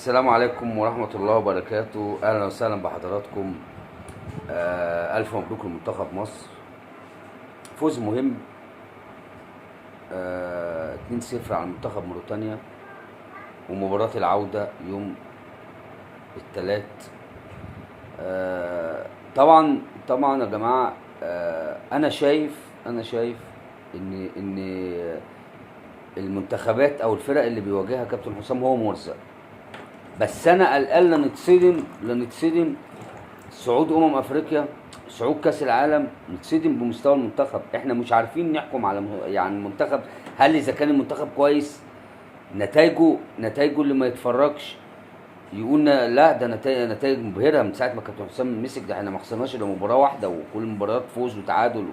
السلام عليكم ورحمة الله وبركاته. أهلا وسهلا بحضراتكم. ألف مبروك لمنتخب مصر. فوز مهم 2-0 على منتخب موريتانيا، ومباراة العودة يوم الثلاث. طبعا يا جماعة، أنا شايف إن المنتخبات أو الفرق اللي بيواجهها كابتن حسام هو مرزق، بس انا قلقان لا نتصدم صعود افريقيا، صعود كاس العالم، نتصدم بمستوى المنتخب. احنا مش عارفين نحكم على يعني المنتخب، هل اذا كان المنتخب كويس نتائجه اللي ما يتفرجش يقول لا ده نتائج مبهره من ساعه ما كابتن حسام مسك. ده احنا ما خسرناش الا مباراه واحده، وكل المباريات فوز وتعادل.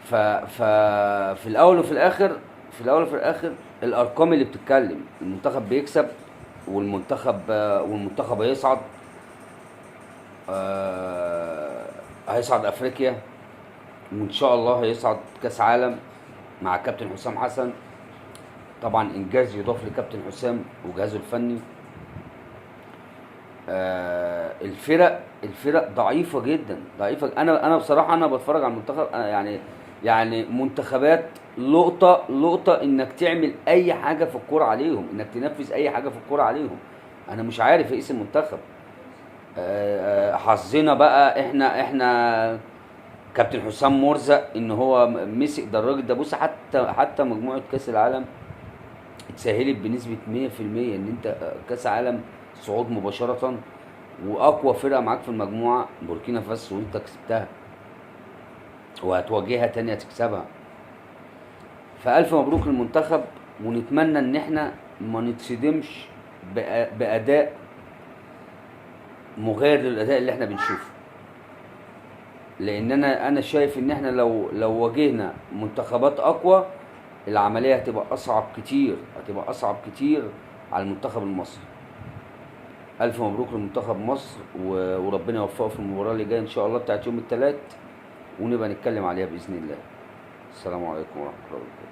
في الاول وفي الاخر الارقام اللي بتتكلم. المنتخب بيكسب، والمنتخب هيصعد افريقيا، وان شاء الله هيصعد كاس عالم مع كابتن حسام حسن. طبعا انجاز يضاف لكابتن حسام وجهازه الفني. الفرق ضعيفه جدا، ضعيفه. انا بصراحه انا بتفرج على المنتخب، يعني منتخبات لقطه انك تعمل اي حاجه في الكوره عليهم، انك تنفذ اي حاجه في الكوره عليهم. انا مش عارف ايه اسم المنتخب. حظنا بقى احنا كابتن حسام مرزق ان هو مسك. ده الراجل ده، بص، حتى مجموعه كاس العالم اتسهلت بنسبه 100%، ان انت كاس عالم صعود مباشره، واقوى فرقه معاك في المجموعه بوركينا فاسو، وانت كسبتها وهتواجهها تاني هتكسبها. فالف مبروك للمنتخب، ونتمنى ان احنا ما نتصدمش باداء مغاير للاداء اللي احنا بنشوفه، لان انا شايف ان احنا لو واجهنا منتخبات اقوى، العمليه هتبقى اصعب كتير على المنتخب المصري. الف مبروك لمنتخب مصر، وربنا يوفقه في المباراه اللي جايه ان شاء الله بتاعت يوم الثلاث، ونبقى نتكلم عليها باذن الله. السلام عليكم ورحمه الله وبركاته.